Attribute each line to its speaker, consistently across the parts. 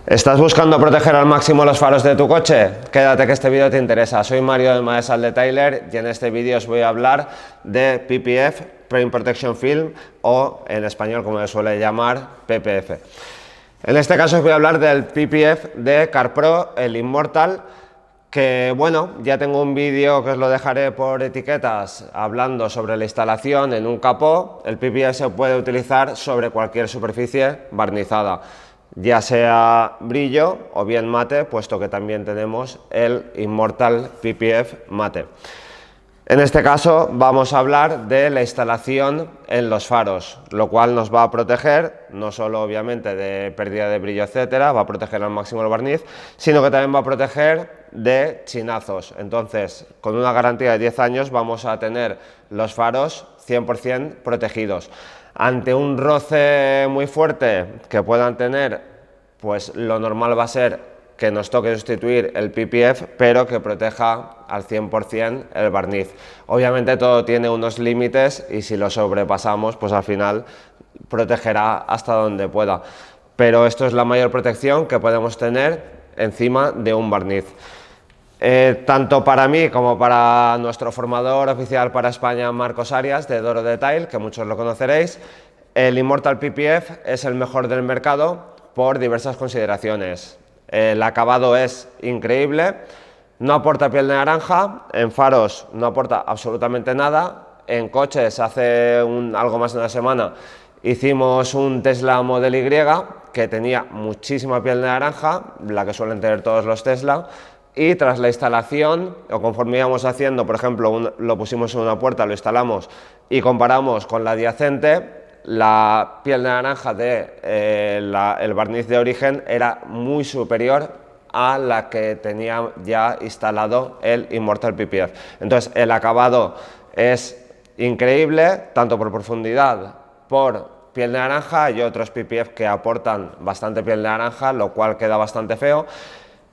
Speaker 1: ¿Estás buscando proteger al máximo los faros de tu coche? Quédate que este vídeo te interesa. Soy Mario del Maesal Detailer y en este vídeo os voy a hablar de PPF, Paint Protection Film, o en español como se suele llamar, PPF. En este caso os voy a hablar del PPF de CarPro, el Immortal, que bueno, ya tengo un vídeo que os lo dejaré por etiquetas hablando sobre la instalación en un capó. El PPF se puede utilizar sobre cualquier superficie barnizada, ya sea brillo o bien mate, puesto que también tenemos el Immortal PPF mate. En este caso vamos a hablar de la instalación en los faros, lo cual nos va a proteger no solo obviamente de pérdida de brillo, etcétera, va a proteger al máximo el barniz, sino que también va a proteger de chinazos. Entonces, con una garantía de 10 años vamos a tener los faros 100% protegidos. Ante un roce muy fuerte que puedan tener, pues lo normal va a ser que nos toque sustituir el PPF, pero que proteja al 100% el barniz. Obviamente todo tiene unos límites y si lo sobrepasamos, pues al final protegerá hasta donde pueda. Pero esto es la mayor protección que podemos tener encima de un barniz. Tanto para mí como para nuestro formador oficial para España, Marcos Arias, de Doro Detail, que muchos lo conoceréis, el Immortal PPF es el mejor del mercado por diversas consideraciones. El acabado es increíble, no aporta piel de naranja, en faros no aporta absolutamente nada, en coches hace algo más de una semana hicimos un Tesla Model Y que tenía muchísima piel de naranja, la que suelen tener todos los Tesla, y tras la instalación, o conforme íbamos haciendo, por ejemplo, lo pusimos en una puerta, lo instalamos y comparamos con la adyacente, la piel de naranja el barniz de origen era muy superior a la que tenía ya instalado el Immortal PPF. Entonces el acabado es increíble, tanto por profundidad, por piel de naranja. Hay otros PPF que aportan bastante piel de naranja, lo cual queda bastante feo.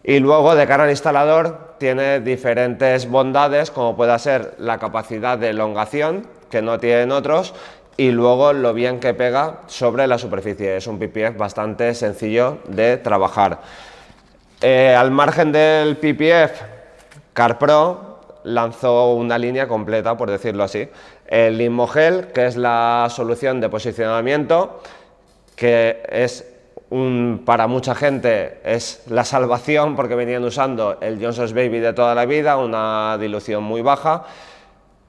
Speaker 1: Y luego, de cara al instalador, tiene diferentes bondades, como pueda ser la capacidad de elongación, que no tienen otros, y luego lo bien que pega sobre la superficie. Es un PPF bastante sencillo de trabajar. Al margen del PPF, CarPro lanzó una línea completa, por decirlo así. El Immogel, que es la solución de posicionamiento, que es para mucha gente es la salvación, porque venían usando el Johnson's Baby de toda la vida, una dilución muy baja.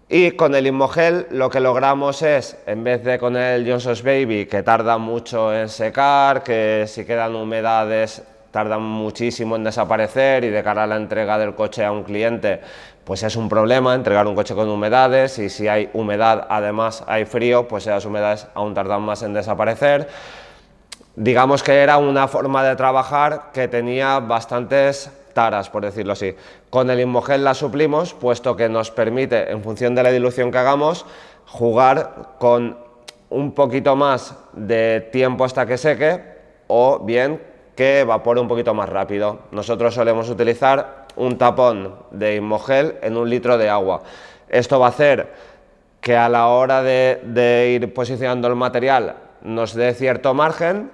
Speaker 1: Y con el Immogel lo que logramos es, en vez de con el Johnson's Baby, que tarda mucho en secar, que si quedan humedades tardan muchísimo en desaparecer y de cara a la entrega del coche a un cliente, pues es un problema entregar un coche con humedades, y si hay humedad además hay frío, pues esas humedades aún tardan más en desaparecer. Digamos que era una forma de trabajar que tenía bastantes taras, por decirlo así. Con el Immogel la suplimos, puesto que nos permite, en función de la dilución que hagamos, jugar con un poquito más de tiempo hasta que seque, o bien que evapore un poquito más rápido. Nosotros solemos utilizar un tapón de Immogel en 1 litro de agua. Esto va a hacer que a la hora de ir posicionando el material nos dé cierto margen,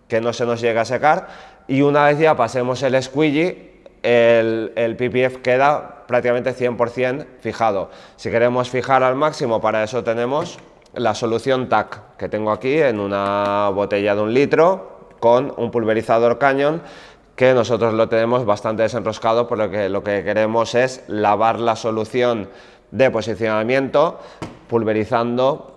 Speaker 1: que no se nos llegue a secar, y una vez ya pasemos el squeegee, el PPF queda prácticamente 100% fijado. Si queremos fijar al máximo, para eso tenemos la solución TAC, que tengo aquí en una botella de 1 litro, con un pulverizador Canyon, que nosotros lo tenemos bastante desenroscado, porque lo que queremos es lavar la solución de posicionamiento, pulverizando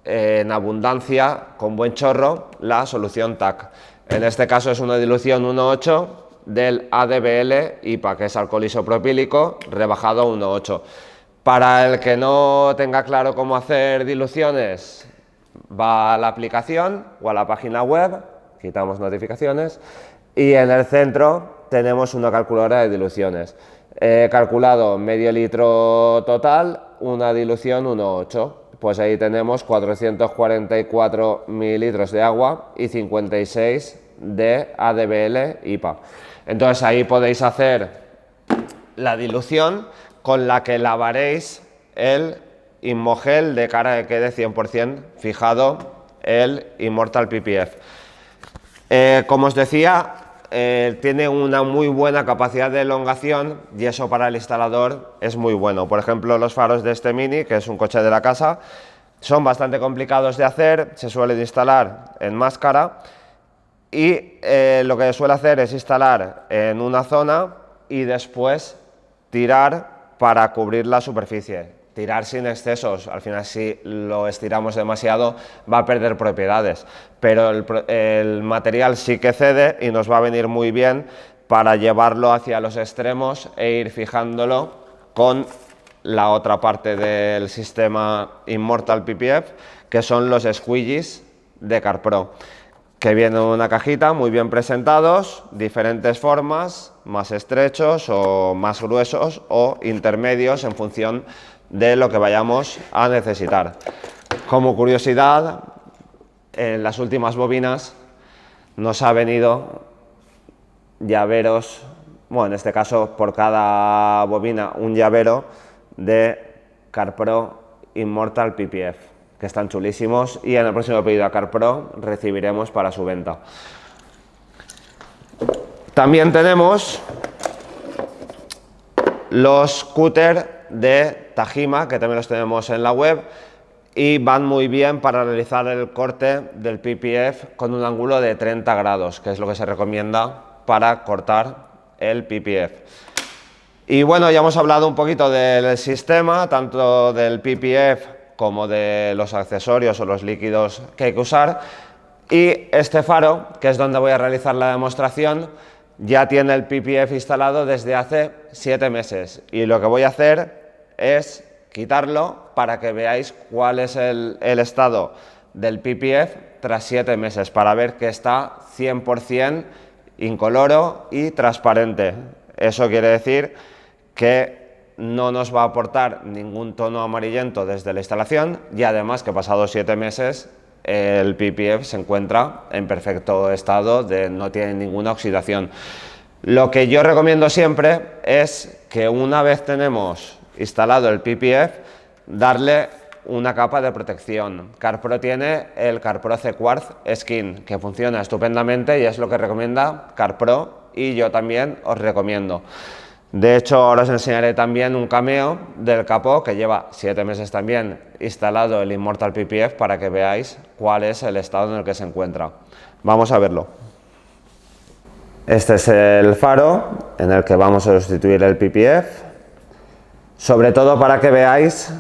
Speaker 1: en abundancia, con buen chorro, la solución TAC. En este caso es una dilución 1,8 del ADBL IPA, que es alcohol isopropílico rebajado a 1,8. Para el que no tenga claro cómo hacer diluciones, va a la aplicación o a la página web, quitamos notificaciones, y en el centro tenemos una calculadora de diluciones. He calculado medio litro total, una dilución 1,8. Pues ahí tenemos 444 mililitros de agua y 56 de ADBL IPA. Entonces ahí podéis hacer la dilución con la que lavaréis el Immogel de cara a que quede 100% fijado el Immortal PPF. Como os decía, tiene una muy buena capacidad de elongación y eso para el instalador es muy bueno. Por ejemplo, los faros de este Mini, que es un coche de la casa, son bastante complicados de hacer, se suelen instalar en máscara y lo que suele hacer es instalar en una zona y después tirar para cubrir la superficie. Tirar sin excesos, al final si lo estiramos demasiado va a perder propiedades, pero el material sí que cede y nos va a venir muy bien para llevarlo hacia los extremos e ir fijándolo con la otra parte del sistema Immortal PPF, que son los squeegees de CarPro, que vienen en una cajita muy bien presentados, diferentes formas, más estrechos o más gruesos o intermedios en función de lo que vayamos a necesitar. Como curiosidad, en las últimas bobinas nos ha venido llaveros, bueno, en este caso por cada bobina un llavero de CarPro Immortal PPF, que están chulísimos y en el próximo pedido a CarPro recibiremos para su venta. También tenemos los cúter de Tajima, que también los tenemos en la web y van muy bien para realizar el corte del PPF con un ángulo de 30 grados, que es lo que se recomienda para cortar el PPF. Y bueno, ya hemos hablado un poquito del sistema, tanto del PPF como de los accesorios o los líquidos que hay que usar. Y este faro, que es donde voy a realizar la demostración, ya tiene el PPF instalado desde hace 7 meses. Y lo que voy a hacer es quitarlo para que veáis cuál es el estado del PPF tras 7 meses, para ver que está 100% incoloro y transparente. Eso quiere decir que no nos va a aportar ningún tono amarillento desde la instalación y además que pasados 7 meses el PPF se encuentra en perfecto estado, no tiene ninguna oxidación. Lo que yo recomiendo siempre es que una vez tenemos instalado el PPF, darle una capa de protección. CarPro tiene el CarPro C-Quartz Skin, que funciona estupendamente y es lo que recomienda CarPro y yo también os recomiendo. De hecho, ahora os enseñaré también un cameo del capó que lleva 7 meses también instalado el Immortal PPF para que veáis cuál es el estado en el que se encuentra. Vamos a verlo. Este es el faro en el que vamos a sustituir el PPF, sobre todo para que veáis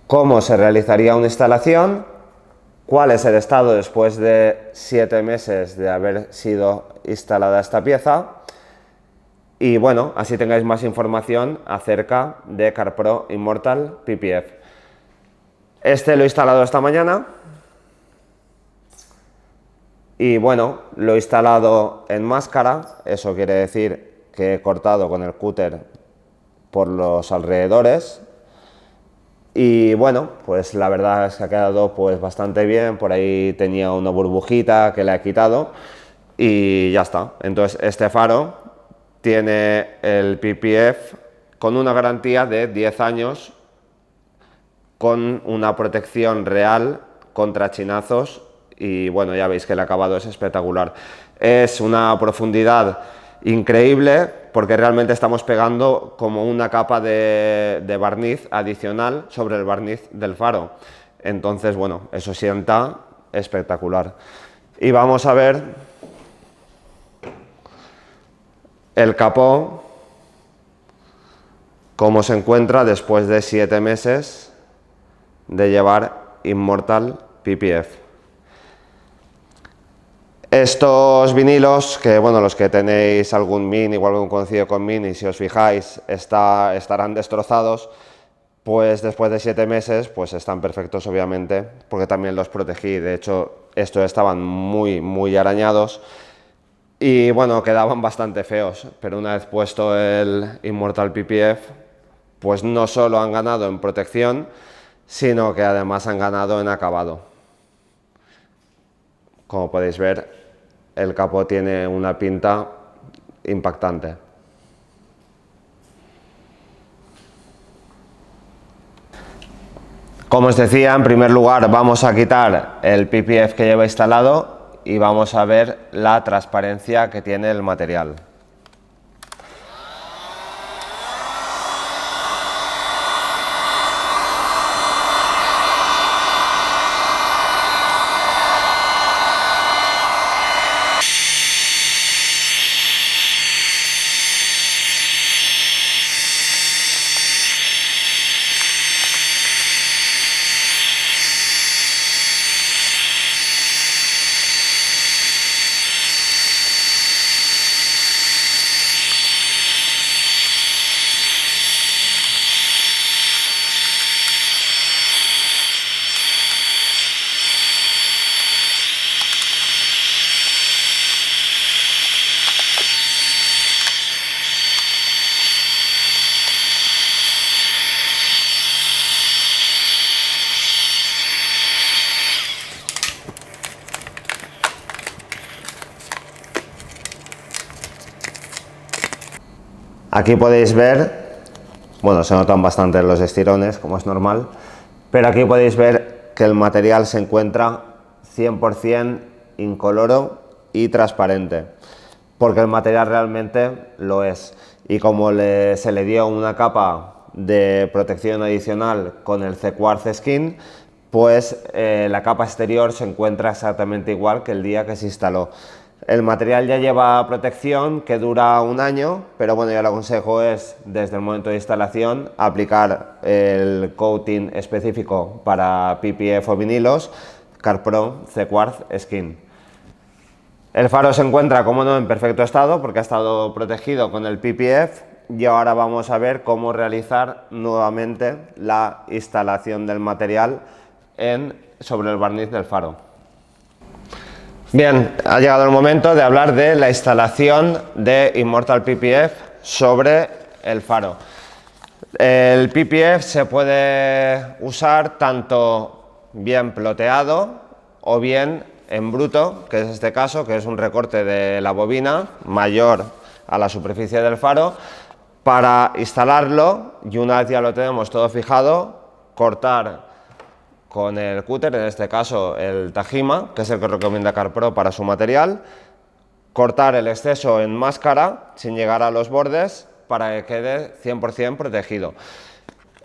Speaker 1: cómo se realizaría una instalación, cuál es el estado después de 7 meses de haber sido instalada esta pieza y bueno, así tengáis más información acerca de CarPro Immortal PPF. Este lo he instalado esta mañana y bueno, lo he instalado en máscara, eso quiere decir que he cortado con el cúter por los alrededores y bueno, pues la verdad es que ha quedado pues bastante bien. Por ahí tenía una burbujita que le he quitado y ya está. Entonces este faro tiene el PPF con una garantía de 10 años con una protección real contra chinazos y bueno, ya veis que el acabado es espectacular. Es una profundidad increíble porque realmente estamos pegando como una capa de barniz adicional sobre el barniz del faro. Entonces, bueno, eso sienta espectacular. Y vamos a ver el capó, cómo se encuentra después de 7 meses de llevar Immortal PPF. Estos vinilos, que bueno, los que tenéis algún Mini o algún conocido con Mini, si os fijáis, estarán destrozados, pues después de 7 meses pues están perfectos obviamente, porque también los protegí. De hecho, estos estaban muy arañados y bueno, quedaban bastante feos, pero una vez puesto el Immortal PPF, pues no solo han ganado en protección, sino que además han ganado en acabado. Como podéis ver, el capó tiene una pinta impactante. Como os decía, en primer lugar vamos a quitar el PPF que lleva instalado y vamos a ver la transparencia que tiene el material. Aquí podéis ver, bueno, se notan bastante los estirones, como es normal, pero aquí podéis ver que el material se encuentra 100% incoloro y transparente, porque el material realmente lo es. Y como se le dio una capa de protección adicional con el Z-Quartz Skin, pues la capa exterior se encuentra exactamente igual que el día que se instaló. El material ya lleva protección que dura un año, pero bueno, yo lo aconsejo es desde el momento de instalación aplicar el coating específico para PPF o vinilos, CarPro Z-Quartz Skin. El faro se encuentra, como no, en perfecto estado porque ha estado protegido con el PPF, y ahora vamos a ver cómo realizar nuevamente la instalación del material sobre el barniz del faro. Bien, ha llegado el momento de hablar de la instalación de Immortal PPF sobre el faro. El PPF se puede usar tanto bien ploteado o bien en bruto, que es este caso, que es un recorte de la bobina mayor a la superficie del faro, para instalarlo, y una vez ya lo tenemos todo fijado, cortar con el cúter, en este caso el Tajima, que es el que recomienda CarPro para su material, cortar el exceso en máscara sin llegar a los bordes para que quede 100% protegido.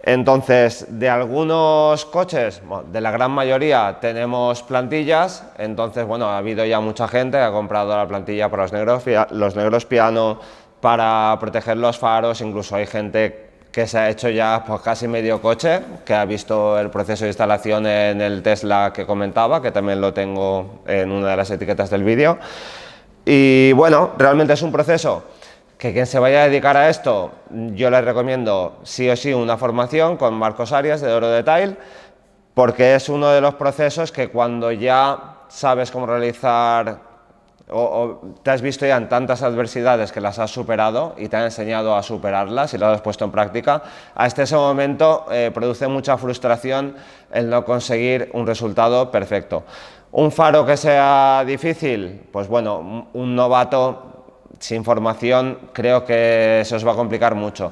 Speaker 1: Entonces, de algunos coches, bueno, de la gran mayoría tenemos plantillas, entonces bueno, ha habido ya mucha gente que ha comprado la plantilla para los negros piano, para proteger los faros, incluso hay gente que se ha hecho ya pues casi medio coche, que ha visto el proceso de instalación en el Tesla que comentaba, que también lo tengo en una de las etiquetas del vídeo. Y bueno, realmente es un proceso que quien se vaya a dedicar a esto, yo les recomiendo sí o sí una formación con Marcos Arias de Oro Detail, porque es uno de los procesos que cuando ya sabes cómo realizar o te has visto ya en tantas adversidades que las has superado y te han enseñado a superarlas y las has puesto en práctica, hasta ese momento produce mucha frustración el no conseguir un resultado perfecto. Un faro que sea difícil, pues bueno, un novato sin formación creo que se os va a complicar mucho.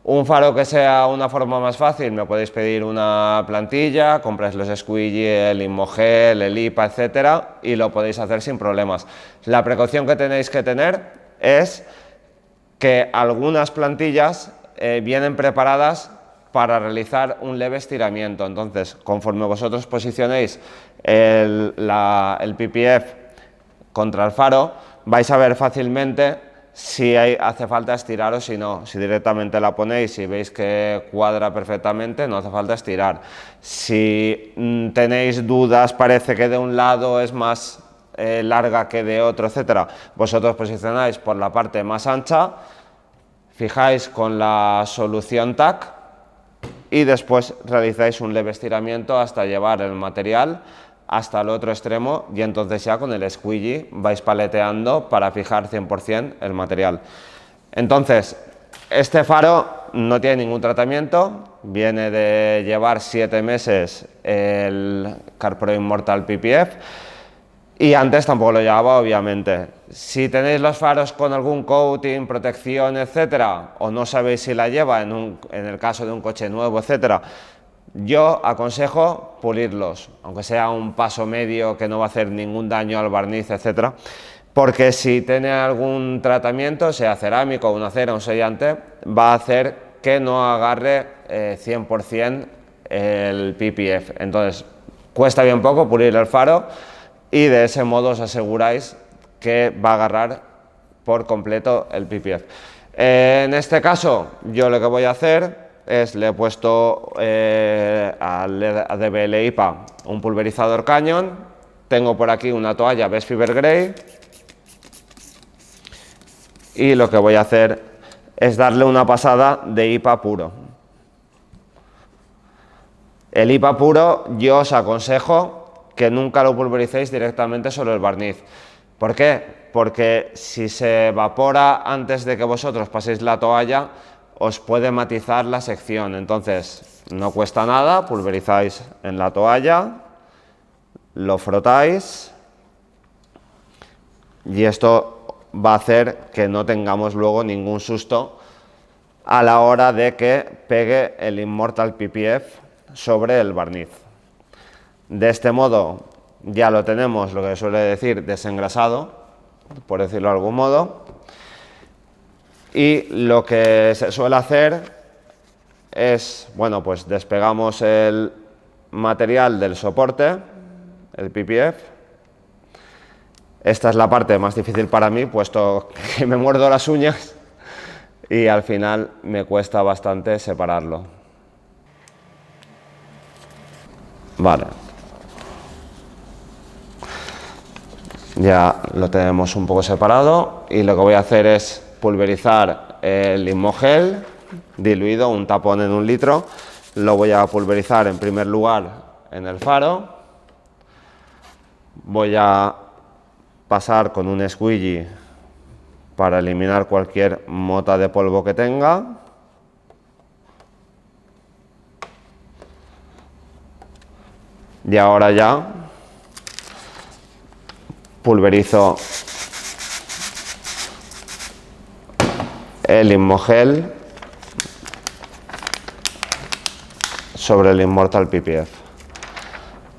Speaker 1: Un faro que sea una forma más fácil, me podéis pedir una plantilla, compráis los squeegee, el Inmogel, el IPA, etcétera, y lo podéis hacer sin problemas. La precaución que tenéis que tener es que algunas plantillas vienen preparadas para realizar un leve estiramiento. Entonces, conforme vosotros posicionéis el PPF contra el faro, vais a ver fácilmente si hace falta estirar o si no. Si directamente la ponéis y veis que cuadra perfectamente, no hace falta estirar. Si tenéis dudas, parece que de un lado es más larga que de otro, etcétera, vosotros posicionáis por la parte más ancha, fijáis con la solución TAC y después realizáis un leve estiramiento hasta llevar el material hasta el otro extremo, y entonces ya con el squeegee vais paleteando para fijar 100% el material. Entonces, este faro no tiene ningún tratamiento, viene de llevar 7 meses el CarPro Immortal PPF, y antes tampoco lo llevaba, obviamente. Si tenéis los faros con algún coating, protección, etcétera, o no sabéis si la lleva en el caso de un coche nuevo, etcétera, Yo aconsejo pulirlos, aunque sea un paso medio que no va a hacer ningún daño al barniz, etcétera, porque si tiene algún tratamiento, sea cerámico, una cera, un sellante, va a hacer que no agarre 100% el PPF. Entonces, cuesta bien poco pulir el faro y de ese modo os aseguráis que va a agarrar por completo el PPF. En este caso, yo lo que voy a hacer es, le he puesto al DBL IPA un pulverizador Canyon, tengo por aquí una toalla Best Fiber Grey y lo que voy a hacer es darle una pasada de IPA puro. El IPA puro yo os aconsejo que nunca lo pulvericéis directamente sobre el barniz. ¿Por qué? Porque si se evapora antes de que vosotros paséis la toalla, os puede matizar la sección. Entonces, no cuesta nada, pulverizáis en la toalla, lo frotáis y esto va a hacer que no tengamos luego ningún susto a la hora de que pegue el Immortal PPF sobre el barniz. De este modo ya lo tenemos, lo que se suele decir, desengrasado, por decirlo de algún modo. Y lo que se suele hacer es, bueno, pues despegamos el material del soporte, el PPF. Esta es la parte más difícil para mí, puesto que me muerdo las uñas y al final me cuesta bastante separarlo. Vale. Ya lo tenemos un poco separado y lo que voy a hacer es pulverizar el Inmogel diluido, un tapón en 1 litro. Lo voy a pulverizar en primer lugar en el faro. Voy a pasar con un squeegee para eliminar cualquier mota de polvo que tenga. Y ahora ya pulverizo el Inmogel sobre el Immortal PPF.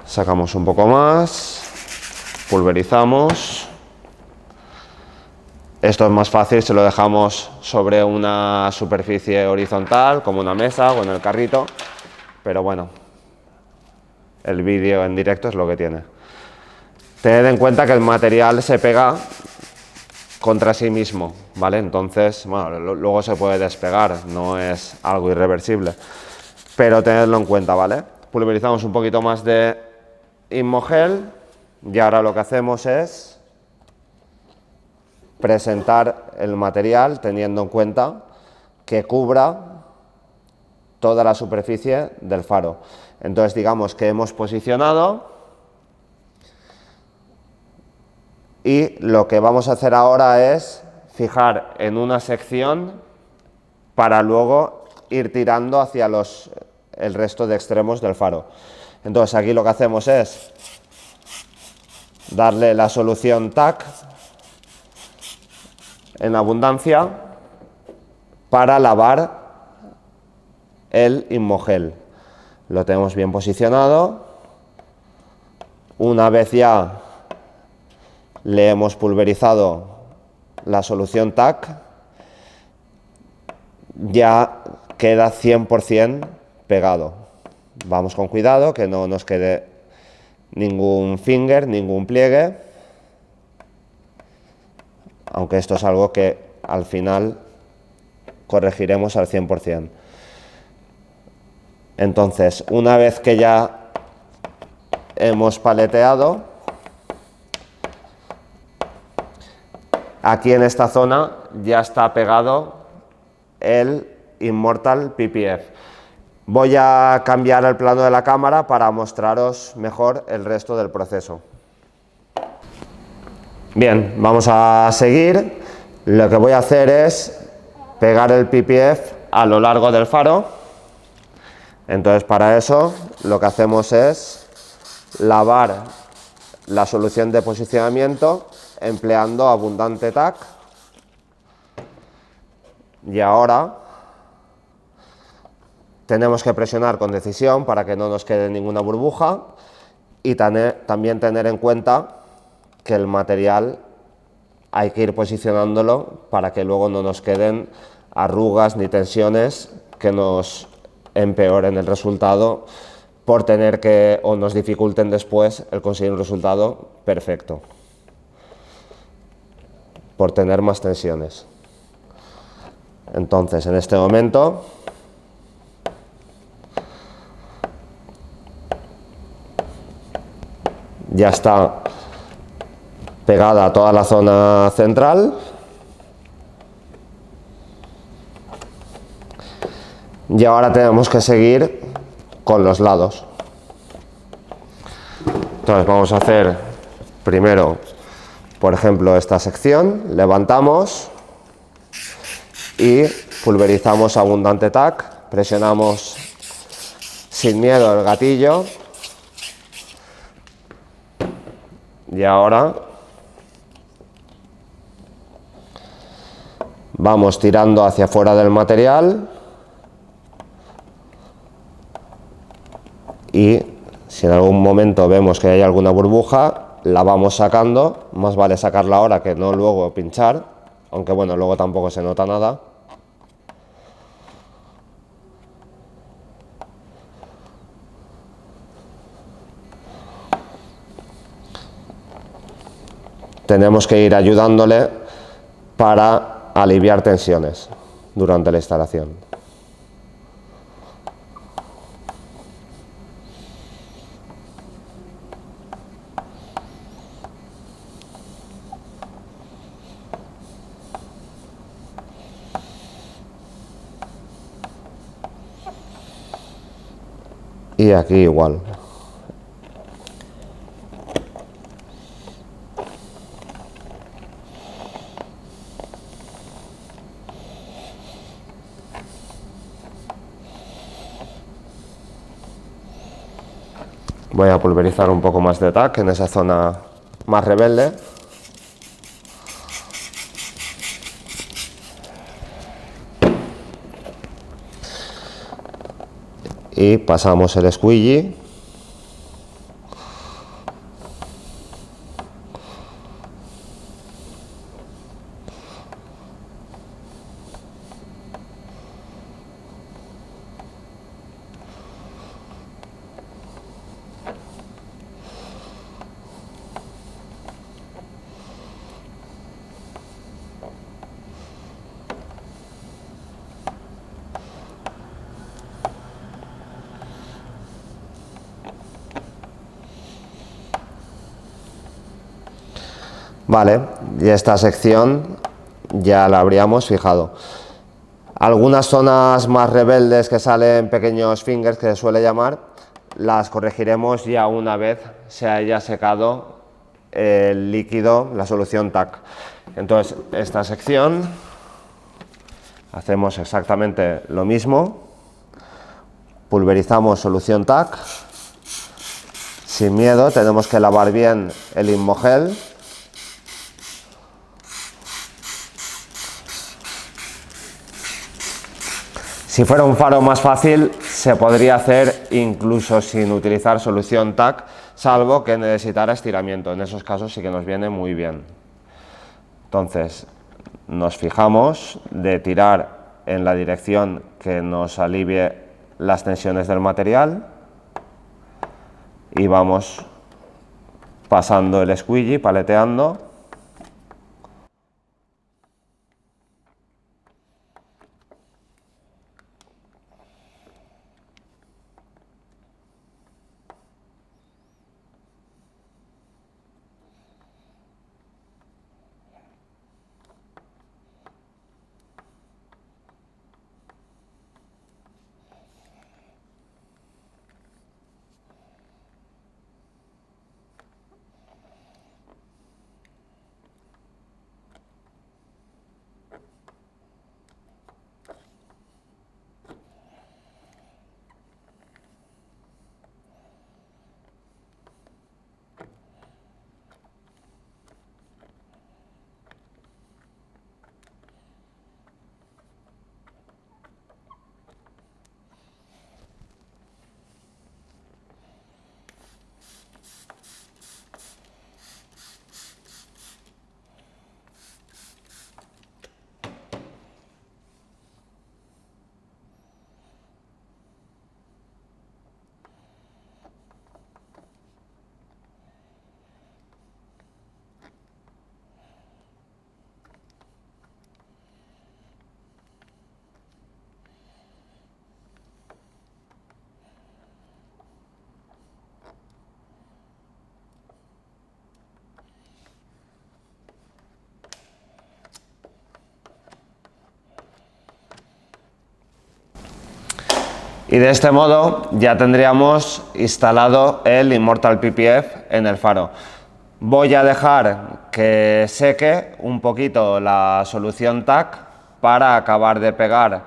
Speaker 1: Sacamos un poco más, pulverizamos. Esto es más fácil si lo dejamos sobre una superficie horizontal, como una mesa o en el carrito, pero bueno, el vídeo en directo es lo que tiene. Tened en cuenta que el material se pega contra sí mismo, ¿vale? Entonces, bueno, luego se puede despegar, no es algo irreversible, pero tenedlo en cuenta, ¿vale? Pulverizamos un poquito más de Inmogel y ahora lo que hacemos es presentar el material teniendo en cuenta que cubra toda la superficie del faro. Entonces, digamos que hemos posicionado y lo que vamos a hacer ahora es fijar en una sección para luego ir tirando hacia el resto de extremos del faro. Entonces aquí lo que hacemos es darle la solución TAC en abundancia para lavar el Inmogel. Lo tenemos bien posicionado. Una vez ya le hemos pulverizado la solución TAC, ya queda 100% pegado. Vamos con cuidado que no nos quede ningún finger, ningún pliegue, aunque esto es algo que al final corregiremos al 100%. Entonces, una vez que ya hemos paleteado, aquí en esta zona ya está pegado el Immortal PPF. Voy a cambiar el plano de la cámara para mostraros mejor el resto del proceso. Bien, vamos a seguir. Lo que voy a hacer es pegar el PPF a lo largo del faro. Entonces, para eso lo que hacemos es lavar la solución de posicionamiento empleando abundante TAC. Y ahora Tenemos que presionar con decisión para que no nos quede ninguna burbuja y también tener en cuenta que el material hay que ir posicionándolo para que luego no nos queden arrugas ni tensiones que nos empeoren el resultado por tener que o nos dificulten después el conseguir un resultado perfecto, por tener más tensiones. Entonces, en este momento ya está pegada a toda la zona central y ahora tenemos que seguir con los lados. Entonces vamos a hacer primero, por ejemplo, esta sección, levantamos y pulverizamos abundante tac, presionamos sin miedo el gatillo y ahora vamos tirando hacia afuera del material y si en algún momento vemos que hay alguna burbuja, la vamos sacando, más vale sacarla ahora que no luego pinchar, aunque bueno, luego tampoco se nota nada. Tenemos que ir ayudándole para aliviar tensiones durante la instalación. Y aquí igual. Voy a pulverizar un poco más de tac en esa zona más rebelde. Y pasamos el squeegee. Vale, y esta sección ya la habríamos fijado. Algunas zonas más rebeldes que salen pequeños fingers, que se suele llamar, las corregiremos ya una vez se haya secado el líquido, la solución TAC. Entonces, esta sección hacemos exactamente lo mismo, pulverizamos solución TAC, sin miedo, tenemos que lavar bien el Inmogel. Si fuera un faro más fácil, se podría hacer incluso sin utilizar solución TAC, salvo que necesitara estiramiento. En esos casos sí que nos viene muy bien. Entonces, nos fijamos de tirar en la dirección que nos alivie las tensiones del material y vamos pasando el squeegee, paleteando. Y de este modo ya tendríamos instalado el Immortal PPF en el faro. Voy a dejar que seque un poquito la solución TAC para acabar de pegar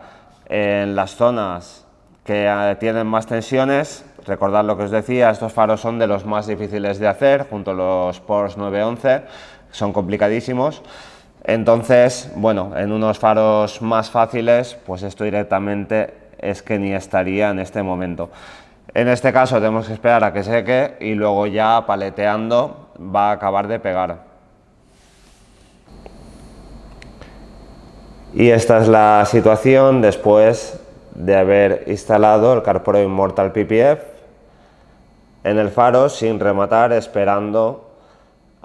Speaker 1: en las zonas que tienen más tensiones. Recordad lo que os decía, estos faros son de los más difíciles de hacer, junto a los Porsche 911, son complicadísimos. Entonces, bueno, en unos faros más fáciles, pues esto directamente es que ni estaría en este momento. En este caso tenemos que esperar a que seque y luego ya paleteando va a acabar de pegar. Y esta es la situación después de haber instalado el CarPro Immortal PPF en el faro sin rematar, esperando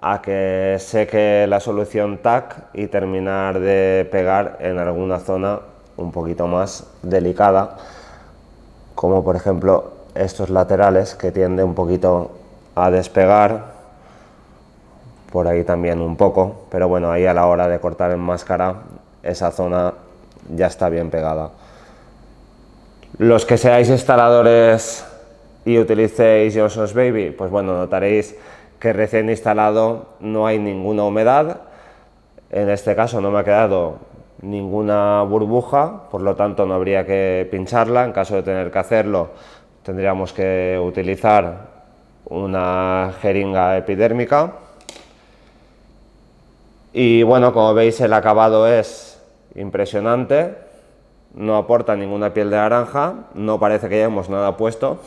Speaker 1: a que seque la solución TAC y terminar de pegar en alguna zona un poquito más delicada, como por ejemplo estos laterales que tiende un poquito a despegar, por ahí también un poco, pero bueno, ahí a la hora de cortar en máscara esa zona ya está bien pegada. Los que seáis instaladores y utilicéis Johnson's Baby, pues bueno, notaréis que recién instalado no hay ninguna humedad. En este caso no me ha quedado ninguna burbuja, por lo tanto no habría que pincharla. En caso de tener que hacerlo, tendríamos que utilizar una jeringa epidérmica. Y bueno, como veis, el acabado es impresionante, no aporta ninguna piel de naranja, no parece que llevemos nada puesto,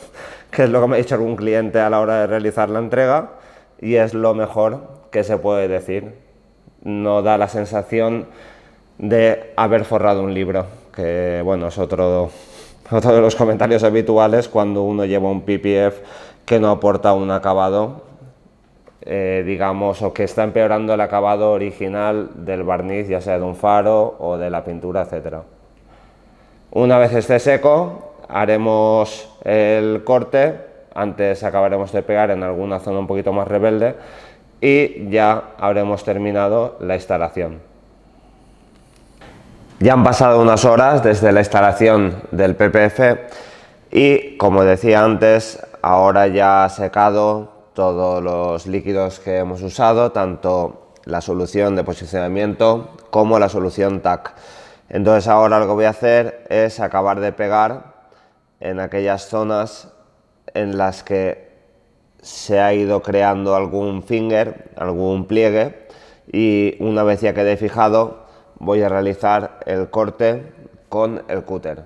Speaker 1: que es lo que me ha dicho algún cliente a la hora de realizar la entrega, y es lo mejor que se puede decir. No da la sensación de haber forrado un libro, que bueno, es otro de los comentarios habituales cuando uno lleva un PPF que no aporta un acabado, digamos, o que está empeorando el acabado original del barniz, ya sea de un faro o de la pintura, etcétera. Una vez esté seco, haremos el corte. Antes acabaremos de pegar en alguna zona un poquito más rebelde y ya habremos terminado la instalación. Ya han pasado unas horas desde la instalación del PPF y, como decía antes, ahora ya ha secado todos los líquidos que hemos usado, tanto la solución de posicionamiento como la solución TAC. Entonces ahora lo que voy a hacer es acabar de pegar en aquellas zonas en las que se ha ido creando algún finger, algún pliegue, y una vez ya quede fijado voy a realizar el corte con el cúter.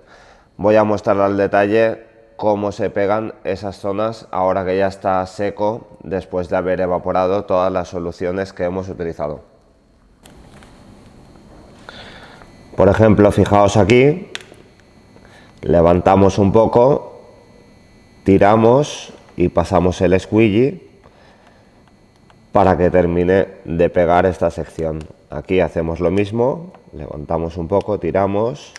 Speaker 1: Voy a mostrar al detalle cómo se pegan esas zonas ahora que ya está seco después de haber evaporado todas las soluciones que hemos utilizado. Por ejemplo, fijaos aquí, levantamos un poco, tiramos y pasamos el squeegee para que termine de pegar esta sección. Aquí hacemos lo mismo, levantamos un poco, tiramos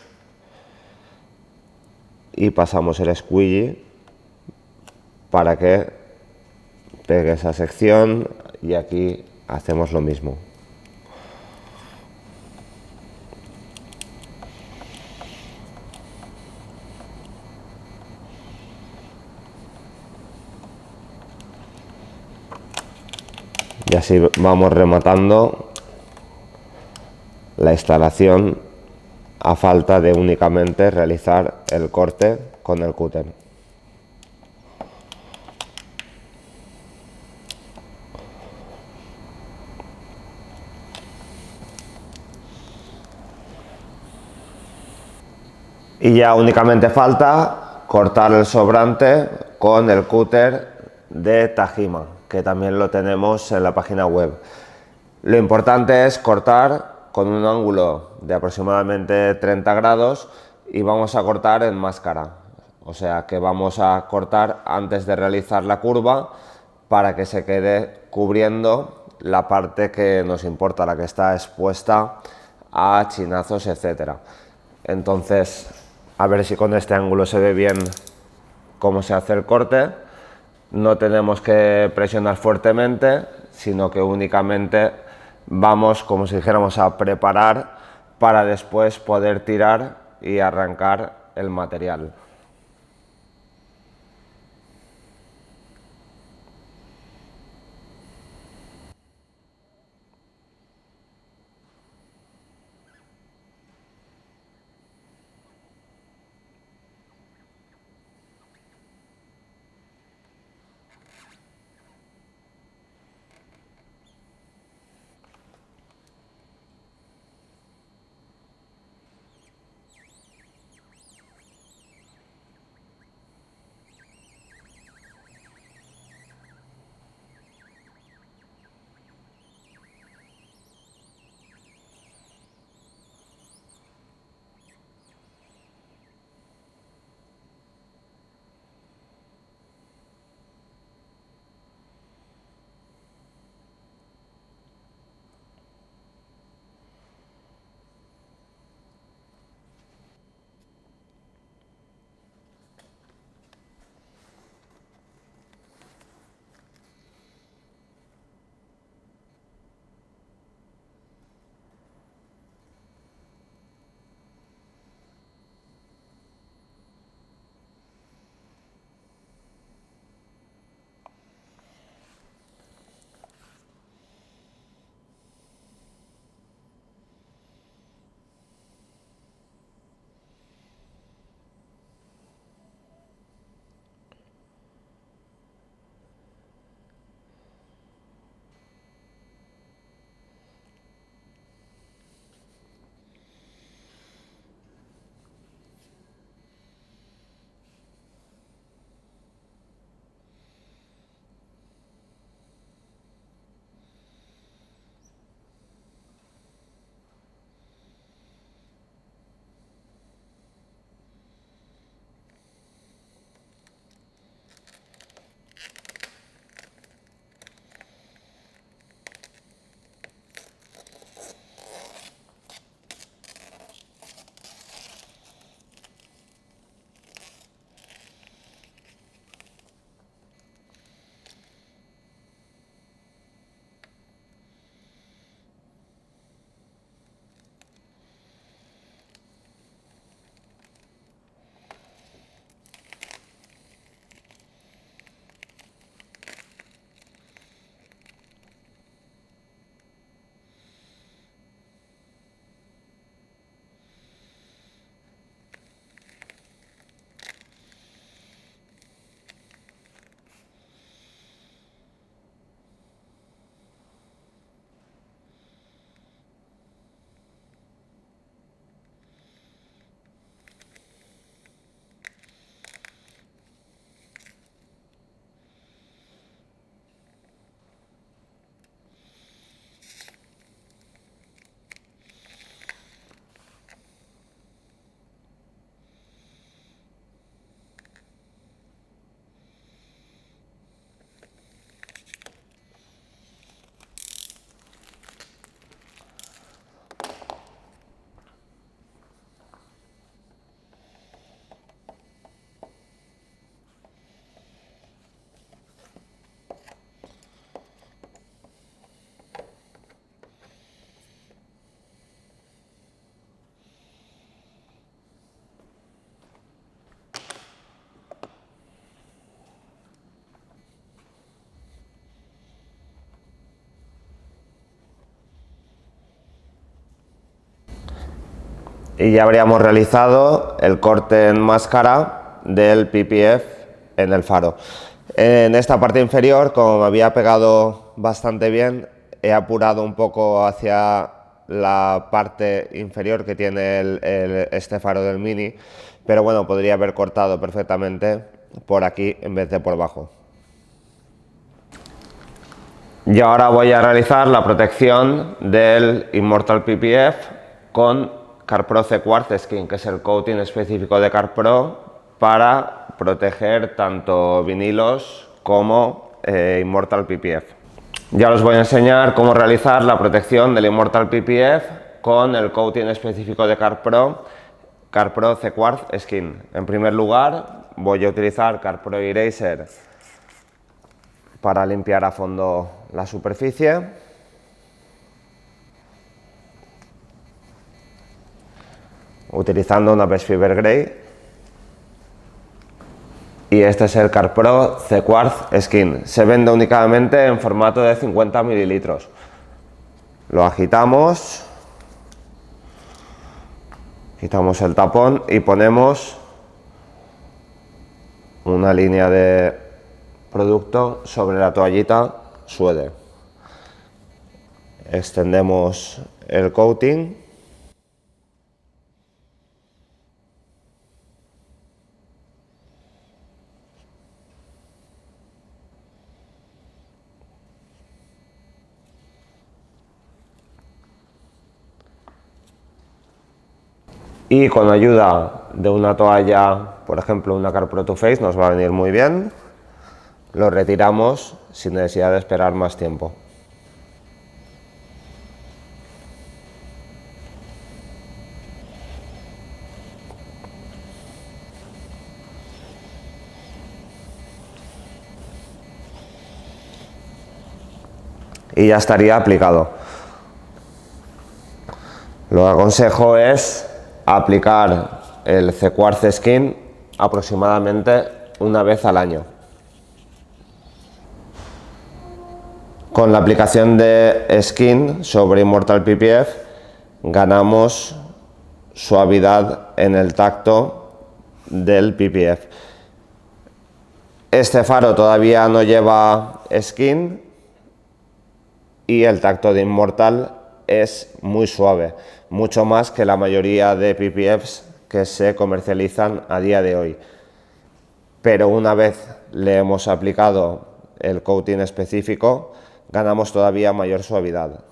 Speaker 1: y pasamos el squeegee para que pegue esa sección, y aquí hacemos lo mismo. Y así vamos rematando la instalación a falta de únicamente realizar el corte con el cúter. Y ya únicamente falta cortar el sobrante con el cúter de Tajima, que también lo tenemos en la página web. Lo importante es cortar con un ángulo de aproximadamente 30 grados y vamos a cortar en máscara. O sea que vamos a cortar antes de realizar la curva para que se quede cubriendo la parte que nos importa, la que está expuesta a chinazos, etcétera. Entonces, a ver si con este ángulo se ve bien cómo se hace el corte. No tenemos que presionar fuertemente, sino que únicamente vamos, como si dijéramos, a preparar para después poder tirar y arrancar el material. Y ya habríamos realizado el corte en máscara del PPF en el faro. En esta parte inferior, como me había pegado bastante bien, he apurado un poco hacia la parte inferior que tiene este faro del Mini, pero bueno, podría haber cortado perfectamente por aquí en vez de por abajo. Y ahora voy a realizar la protección del Immortal PPF con CarPro C-Quartz Skin, que es el coating específico de CarPro para proteger tanto vinilos como Immortal PPF. Ya os voy a enseñar cómo realizar la protección del Immortal PPF con el coating específico de CarPro C-Quartz Skin. En primer lugar, voy a utilizar CarPro Eraser para limpiar a fondo la superficie. Utilizando una Best Fiber Grey. Y este es el CarPro C-Quartz Skin. Se vende únicamente en formato de 50 mililitros. Lo agitamos. Quitamos el tapón y ponemos una línea de producto sobre la toallita Suede. Extendemos el coating. Y con ayuda de una toalla, por ejemplo una CarPro Too Faced, nos va a venir muy bien. Lo retiramos sin necesidad de esperar más tiempo. Y ya estaría aplicado. Lo que aconsejo es aplicar el C-Quartz Skin aproximadamente una vez al año. Con la aplicación de Skin sobre Immortal PPF ganamos suavidad en el tacto del PPF. Este faro todavía no lleva Skin y el tacto de Immortal es muy suave, mucho más que la mayoría de PPFs que se comercializan a día de hoy. Pero una vez le hemos aplicado el coating específico, ganamos todavía mayor suavidad.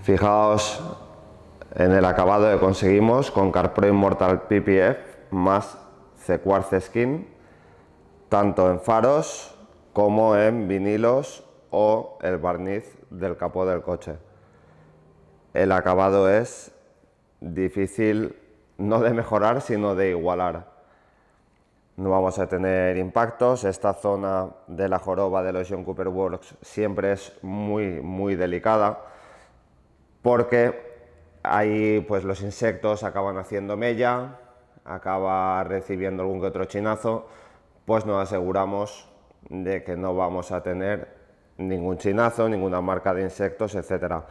Speaker 1: Fijaos en el acabado que conseguimos con CarPro Immortal PPF más C-Quartz Skin, tanto en faros como en vinilos o el barniz del capó del coche. El acabado es difícil no de mejorar, sino de igualar. No vamos a tener impactos. Esta zona de la joroba de los John Cooper Works siempre es muy delicada, porque ahí pues los insectos acaban haciendo mella, acaba recibiendo algún que otro chinazo, pues nos aseguramos de que no vamos a tener ningún chinazo, ninguna marca de insectos, etc.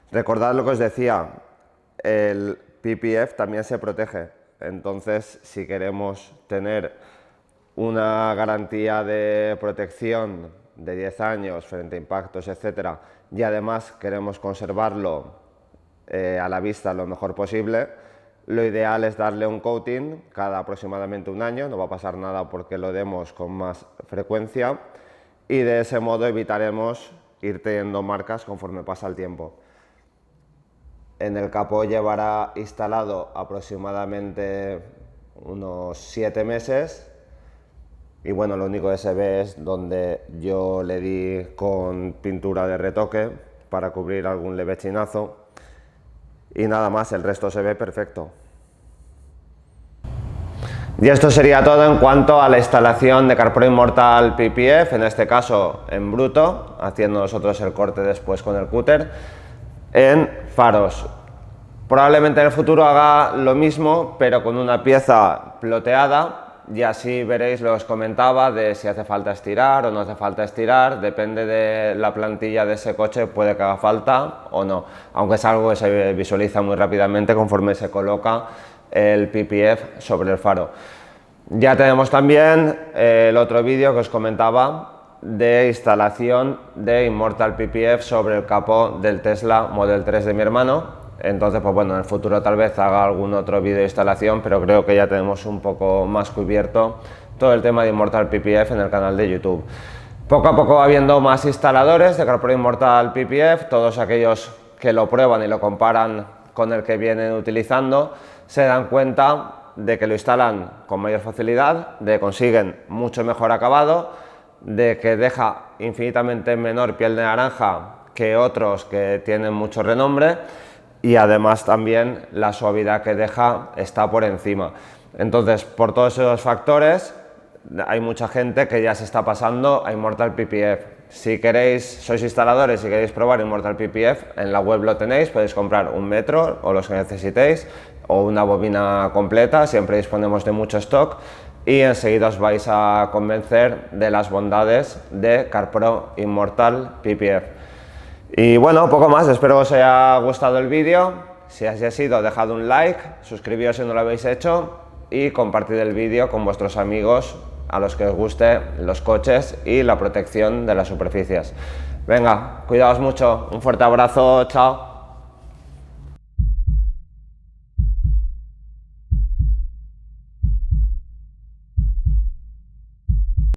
Speaker 1: Recordad lo que os decía, el PPF también se protege, entonces si queremos tener una garantía de protección de 10 años frente a impactos, etc., y además queremos conservarlo a la vista lo mejor posible, lo ideal es darle un coating cada aproximadamente un año. No va a pasar nada porque lo demos con más frecuencia y de ese modo evitaremos ir teniendo marcas conforme pasa el tiempo. En el capó llevará instalado aproximadamente unos 7 meses y bueno, lo único que se ve es donde yo le di con pintura de retoque para cubrir algún leve chinazo. Y nada más, el resto se ve perfecto. Y esto sería todo en cuanto a la instalación de CarPro Immortal PPF, en este caso en bruto, haciendo nosotros el corte después con el cúter, en faros. Probablemente en el futuro haga lo mismo, pero con una pieza ploteada, y así veréis lo que os comentaba de si hace falta estirar o no hace falta estirar, depende de la plantilla de ese coche, puede que haga falta o no, aunque es algo que se visualiza muy rápidamente conforme se coloca el PPF sobre el faro. Ya tenemos también el otro vídeo que os comentaba de instalación de Immortal PPF sobre el capó del Tesla Model 3 de mi hermano. Entonces, pues bueno, en el futuro tal vez haga algún otro vídeo de instalación, pero creo que ya tenemos un poco más cubierto todo el tema de Immortal PPF en el canal de YouTube. Poco a poco va habiendo más instaladores de CarPro Immortal PPF, todos aquellos que lo prueban y lo comparan con el que vienen utilizando, se dan cuenta de que lo instalan con mayor facilidad, de que consiguen mucho mejor acabado, de que deja infinitamente menor piel de naranja que otros que tienen mucho renombre, y además también la suavidad que deja está por encima. Entonces, por todos esos factores, hay mucha gente que ya se está pasando a Immortal PPF. Si queréis, sois instaladores y queréis probar Immortal PPF, en la web lo tenéis, podéis comprar un metro o los que necesitéis, o una bobina completa, siempre disponemos de mucho stock, y enseguida os vais a convencer de las bondades de CarPro Immortal PPF. Y bueno, poco más, espero que os haya gustado el vídeo. Si así ha sido, dejad un like, suscribíos si no lo habéis hecho y compartid el vídeo con vuestros amigos a los que os guste los coches y la protección de las superficies. Venga, cuidaos mucho, un fuerte abrazo, chao.